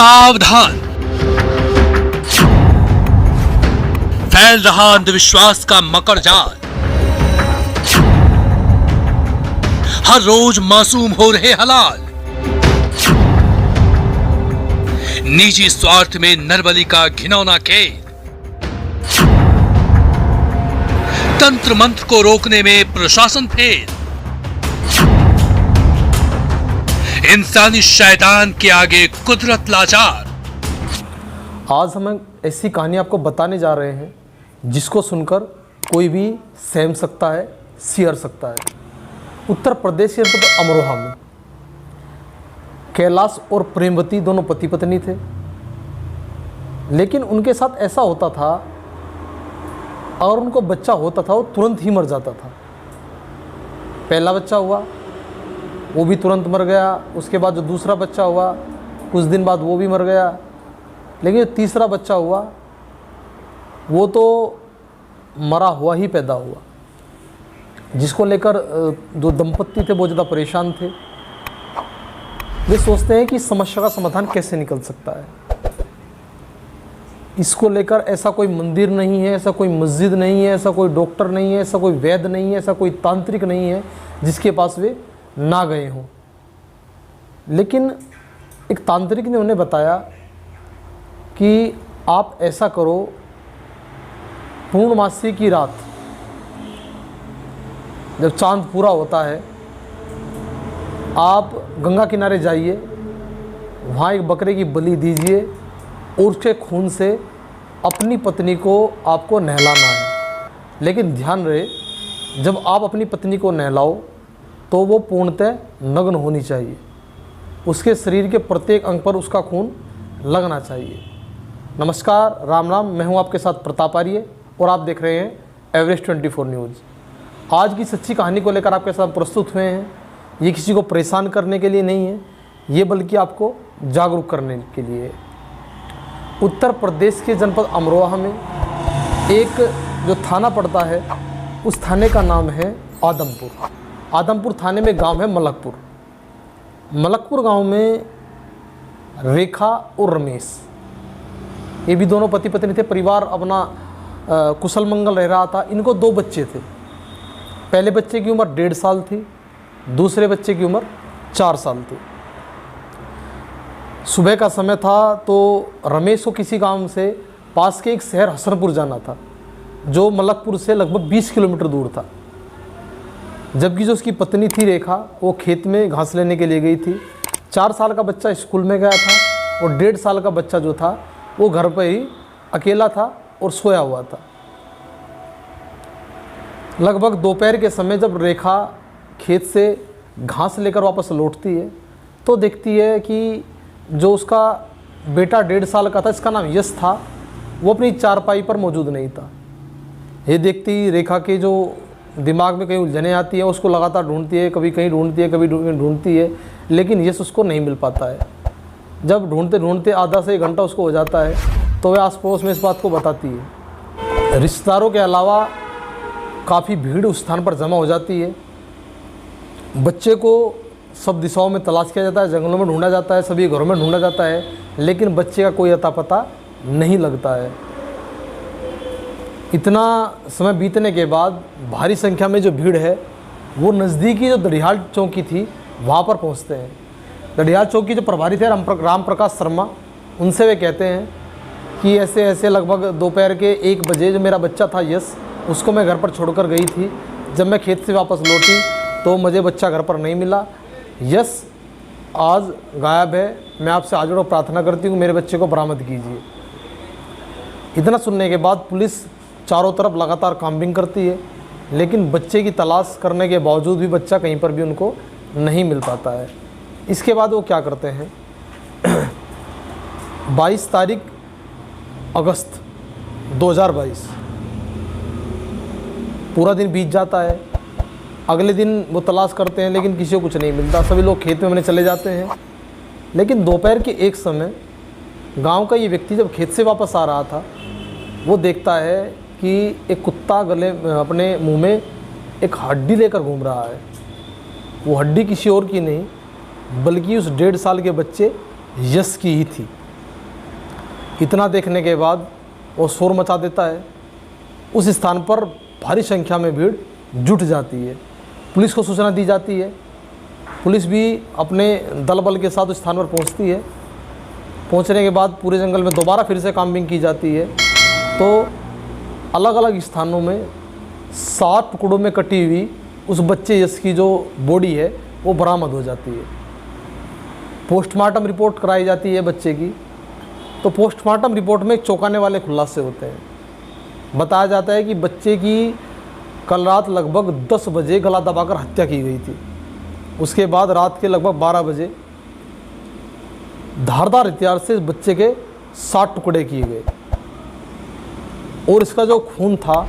सावधान, फैल रहा अंधविश्वास का मकर जाल। हर रोज मासूम हो रहे हलाल। निजी स्वार्थ में नरबली का घिनौना खेल। तंत्र मंत्र को रोकने में प्रशासन फेल। इंसानी शैतान के आगे कुदरत लाचार। आज हम ऐसी कहानी आपको बताने जा रहे हैं जिसको सुनकर कोई भी सहम सकता है, सिहर सकता है। उत्तर प्रदेश के अमरोहा में कैलाश और प्रेमवती दोनों पति पत्नी थे, लेकिन उनके साथ ऐसा होता था और उनको बच्चा होता था वो तुरंत ही मर जाता था। पहला बच्चा हुआ वो भी तुरंत मर गया, उसके बाद जो दूसरा बच्चा हुआ कुछ दिन बाद वो भी मर गया, लेकिन जो तीसरा बच्चा हुआ वो तो मरा हुआ ही पैदा हुआ, जिसको लेकर जो दंपत्ति थे वो ज़्यादा परेशान थे। वे सोचते हैं कि इस समस्या का समाधान कैसे निकल सकता है। इसको लेकर ऐसा कोई मंदिर नहीं है, ऐसा कोई मस्जिद नहीं है, ऐसा कोई डॉक्टर नहीं है, ऐसा कोई वैद्य नहीं है, ऐसा कोई तांत्रिक नहीं है जिसके पास वे ना गए हों। लेकिन एक तांत्रिक ने उन्हें बताया कि आप ऐसा करो, पूर्णमासी की रात जब चांद पूरा होता है आप गंगा किनारे जाइए, वहाँ एक बकरे की बलि दीजिए और उसके खून से अपनी पत्नी को आपको नहलाना है। लेकिन ध्यान रहे जब आप अपनी पत्नी को नहलाओ तो वो पूर्णतः नग्न होनी चाहिए, उसके शरीर के प्रत्येक अंग पर उसका खून लगना चाहिए। नमस्कार, राम राम, मैं हूं आपके साथ प्रताप आर्य और आप देख रहे हैं एवरेस्ट 24 न्यूज़। आज की सच्ची कहानी को लेकर आपके साथ प्रस्तुत हुए हैं। ये किसी को परेशान करने के लिए नहीं है, ये बल्कि आपको जागरूक करने के लिए है। उत्तर प्रदेश के जनपद अमरोहा में एक जो थाना पड़ता है उस थाने का नाम है आदमपुर। आदमपुर थाने में गांव है मलकपुर। मलकपुर गांव में रेखा और रमेश, ये भी दोनों पति पत्नी थे। परिवार अपना कुशल मंगल रह रहा था। इनको 2 बच्चे थे। पहले बच्चे की उम्र 1.5 साल थी, दूसरे बच्चे की उम्र 4 साल थी। सुबह का समय था तो रमेश को किसी काम से पास के एक शहर हसनपुर जाना था, जो मलकपुर से लगभग 20 किलोमीटर दूर था। जबकि जो उसकी पत्नी थी रेखा, वो खेत में घास लेने के लिए गई थी। 4 साल का बच्चा स्कूल में गया था और 1.5 साल का बच्चा जो था वो घर पर ही अकेला था और सोया हुआ था। लगभग दोपहर के समय जब रेखा खेत से घास लेकर वापस लौटती है तो देखती है कि जो उसका बेटा 1.5 साल का था, इसका नाम यश था, वो अपनी चारपाई पर मौजूद नहीं था। ये देखती रेखा के जो दिमाग में कहीं उलझने आती है, उसको लगातार ढूंढती है, कभी कहीं ढूंढती है, कभी ढूंढती है, लेकिन यश उसको नहीं मिल पाता है। जब ढूंढते ढूंढते आधा से 1 घंटा उसको हो जाता है तो वह आस पड़ोस में इस बात को बताती है। रिश्तेदारों के अलावा काफ़ी भीड़ उस स्थान पर जमा हो जाती है। बच्चे को सब दिशाओं में तलाश किया जाता है, जंगलों में ढूंढा जाता है, सभी घरों में ढूंढा जाता है, लेकिन बच्चे का कोई अता पता नहीं लगता है। इतना समय बीतने के बाद भारी संख्या में जो भीड़ है वो नज़दीकी जो दड़ियाल चौकी थी वहाँ पर पहुँचते हैं। दड़ियाल चौकी जो प्रभारी थे राम प्रकाश शर्मा, उनसे वे कहते हैं कि ऐसे ऐसे लगभग दोपहर के 1 बजे जो मेरा बच्चा था यश, उसको मैं घर पर छोड़कर गई थी। जब मैं खेत से वापस लौटी तो मुझे बच्चा घर पर नहीं मिला। यश आज गायब है। मैं आपसे आज और प्रार्थना करती हूँ मेरे बच्चे को बरामद कीजिए। इतना सुनने के बाद पुलिस चारों तरफ लगातार काम्बिंग करती है, लेकिन बच्चे की तलाश करने के बावजूद भी बच्चा कहीं पर भी उनको नहीं मिल पाता है। इसके बाद वो क्या करते हैं 22 तारीख अगस्त 2022 पूरा दिन बीत जाता है। अगले दिन वो तलाश करते हैं लेकिन किसी को कुछ नहीं मिलता। सभी लोग खेत में अपने चले जाते हैं। लेकिन दोपहर के एक समय गांव का ये व्यक्ति जब खेत से वापस आ रहा था, वो देखता है कि एक कुत्ता गले अपने मुंह में एक हड्डी लेकर घूम रहा है। वो हड्डी किसी और की नहीं बल्कि उस 1.5 साल के बच्चे यश की ही थी। इतना देखने के बाद वो शोर मचा देता है। उस स्थान पर भारी संख्या में भीड़ जुट जाती है। पुलिस को सूचना दी जाती है। पुलिस भी अपने दल बल के साथ उस स्थान पर पहुंचती है। पहुंचने के बाद पूरे जंगल में दोबारा फिर से काम्बिंग की जाती है। तो अलग अलग स्थानों में 7 टुकड़ों में कटी हुई उस बच्चे यश की जो बॉडी है वो बरामद हो जाती है। पोस्टमार्टम रिपोर्ट कराई जाती है बच्चे की। तो पोस्टमार्टम रिपोर्ट में चौंकाने वाले खुलासे होते हैं। बताया जाता है कि बच्चे की कल रात लगभग 10 बजे गला दबाकर हत्या की गई थी। उसके बाद रात के लगभग 12 बजे धारदार हथियार से इस बच्चे के 7 टुकड़े किए गए और इसका जो खून था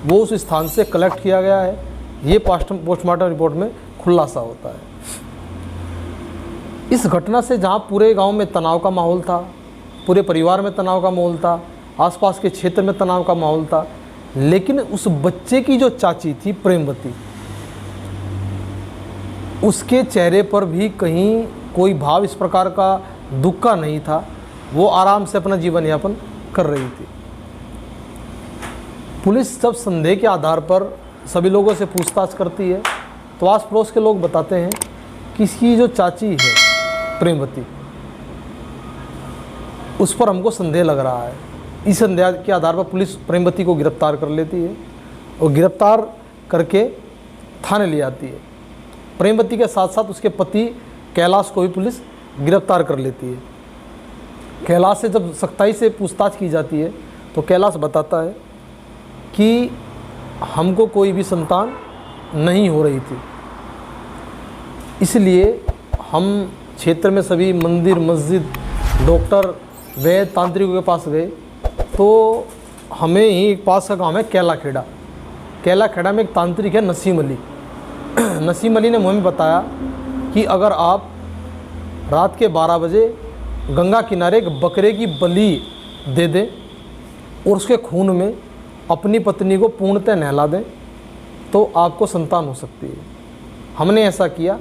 वो उस स्थान से कलेक्ट किया गया है। ये पोस्टमार्टम रिपोर्ट में खुलासा होता है। इस घटना से जहाँ पूरे गांव में तनाव का माहौल था, पूरे परिवार में तनाव का माहौल था, आसपास के क्षेत्र में तनाव का माहौल था, लेकिन उस बच्चे की जो चाची थी प्रेमवती, उसके चेहरे पर भी कहीं कोई भाव इस प्रकार का दुख का नहीं था। वो आराम से अपना जीवन यापन कर रही थी। पुलिस जब संदेह के आधार पर सभी लोगों से पूछताछ करती है तो आस पड़ोस के लोग बताते हैं कि इसकी जो चाची है प्रेमवती, उस पर हमको संदेह लग रहा है। इस संदेह के आधार पर पुलिस प्रेमवती को गिरफ्तार कर लेती है और गिरफ्तार करके थाने ले आती है। प्रेमवती के साथ साथ उसके पति कैलाश को भी पुलिस गिरफ्तार कर लेती है। कैलाश से जब सख्ताई से पूछताछ की जाती है तो कैलाश बताता है कि हमको कोई भी संतान नहीं हो रही थी, इसलिए हम क्षेत्र में सभी मंदिर, मस्जिद, डॉक्टर, वैद्य, तांत्रिकों के पास गए तो हमें ही एक पास का गांव है कैलाखेड़ा। कैलाखेड़ा में एक तांत्रिक है नसीम अली। नसीम अली ने मुझे बताया कि अगर आप रात के 12 बजे गंगा किनारे एक बकरे की बलि दे दें और उसके खून में अपनी पत्नी को पूर्णतः नहला दें तो आपको संतान हो सकती है। हमने ऐसा किया,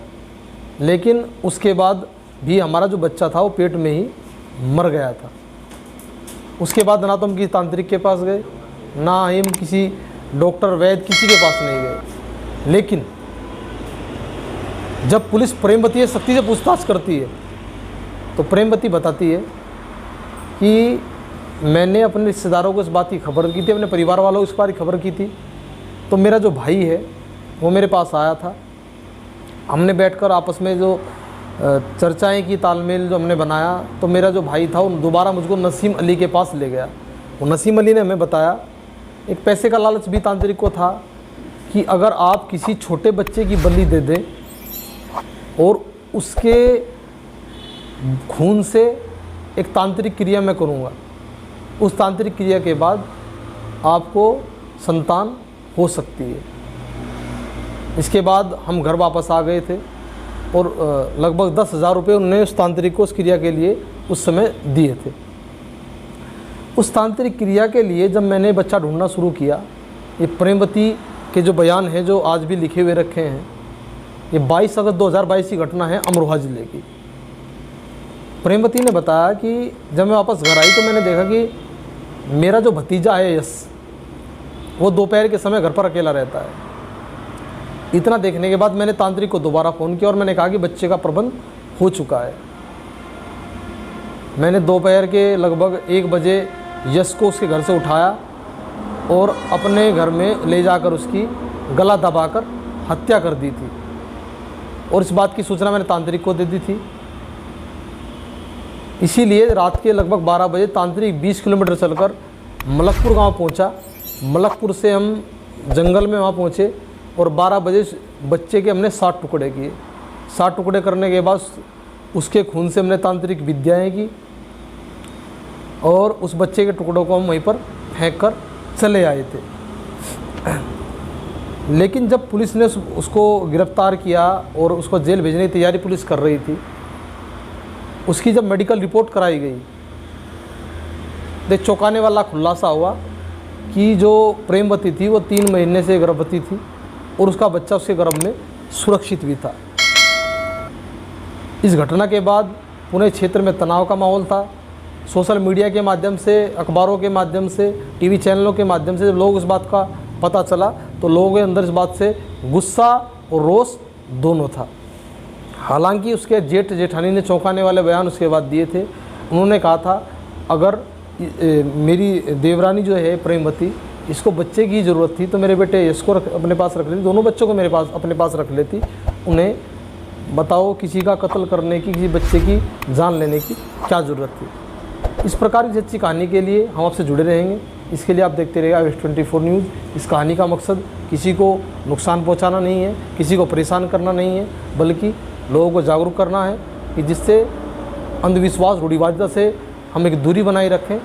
लेकिन उसके बाद भी हमारा जो बच्चा था वो पेट में ही मर गया था। उसके बाद ना तो हम किसी तांत्रिक के पास गए, ना हम किसी डॉक्टर, वैद्य, किसी के पास नहीं गए। लेकिन जब पुलिस प्रेमवती सख्ती से पूछताछ करती है तो प्रेमवती बताती है कि मैंने अपने रिश्तेदारों को इस बात की खबर की थी, अपने परिवार वालों को इस बात की खबर की थी। तो मेरा जो भाई है वो मेरे पास आया था। हमने बैठकर आपस में जो चर्चाएं की, तालमेल जो हमने बनाया, तो मेरा जो भाई था वो दोबारा मुझको नसीम अली के पास ले गया। वो नसीम अली ने हमें बताया, एक पैसे का लालच भी तांत्रिक को था कि अगर आप किसी छोटे बच्चे की बलि दे दें और उसके खून से एक तांत्रिक क्रिया मैं करूँगा, उस तांत्रिक क्रिया के बाद आपको संतान हो सकती है। इसके बाद हम घर वापस आ गए थे और लगभग 10,000 रुपये उन्होंने उस तांत्रिक को उस क्रिया के लिए उस समय दिए थे। उस तांत्रिक क्रिया के लिए जब मैंने बच्चा ढूंढना शुरू किया, ये प्रेमवती के जो बयान हैं जो आज भी लिखे हुए रखे हैं, ये 22 अगस्त 2022 की घटना है अमरोहा ज़िले की। प्रेमवती ने बताया कि जब मैं वापस घर आई तो मैंने देखा कि मेरा जो भतीजा है यश, वो दोपहर के समय घर पर अकेला रहता है। इतना देखने के बाद मैंने तांत्रिक को दोबारा फ़ोन किया और मैंने कहा कि बच्चे का प्रबंध हो चुका है। मैंने दोपहर के लगभग 1 बजे यश को उसके घर से उठाया और अपने घर में ले जाकर उसकी गला दबाकर हत्या कर दी थी और इस बात की सूचना मैंने तांत्रिक को दे दी थी। इसीलिए रात के लगभग 12 बजे तांत्रिक 20 किलोमीटर चलकर मलकपुर गांव पहुंचा। मलकपुर से हम जंगल में वहां पहुंचे और 12 बजे बच्चे के हमने 7 टुकड़े किए। 7 टुकड़े करने के बाद उसके खून से हमने तांत्रिक विद्याएं की और उस बच्चे के टुकड़ों को हम वहीं पर फेंक कर चले आए थे। लेकिन जब पुलिस ने उसको गिरफ्तार किया और उसको जेल भेजने की तैयारी पुलिस कर रही थी, उसकी जब मेडिकल रिपोर्ट कराई गई तो चौंकाने वाला खुलासा हुआ कि जो प्रेमवती थी वो 3 महीने से गर्भवती थी और उसका बच्चा उसके गर्भ में सुरक्षित भी था। इस घटना के बाद पूरे क्षेत्र में तनाव का माहौल था। सोशल मीडिया के माध्यम से, अखबारों के माध्यम से, टीवी चैनलों के माध्यम से जब लोग इस बात का पता चला तो लोगों के अंदर इस बात से गुस्सा और रोष दोनों था। हालांकि उसके जेठ जेठानी ने चौंकाने वाले बयान उसके बाद दिए थे। उन्होंने कहा था अगर मेरी देवरानी जो है प्रेमवती, इसको बच्चे की ज़रूरत थी तो मेरे बेटे इसको अपने पास रख लेती, दोनों बच्चों को मेरे पास अपने पास रख लेती। उन्हें बताओ किसी का कत्ल करने की, किसी बच्चे की जान लेने की क्या ज़रूरत थी। इस प्रकार की सच्ची कहानी के लिए हम आपसे जुड़े रहेंगे। इसके लिए आप देखते रहिएगा Aves 24 न्यूज़। इस कहानी का मकसद किसी को नुकसान पहुंचाना नहीं है, किसी को परेशान करना नहीं है, बल्कि लोगों को जागरूक करना है कि जिससे अंधविश्वास, रूढ़िवादिता से हम एक दूरी बनाए रखें।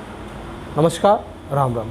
नमस्कार, राम राम।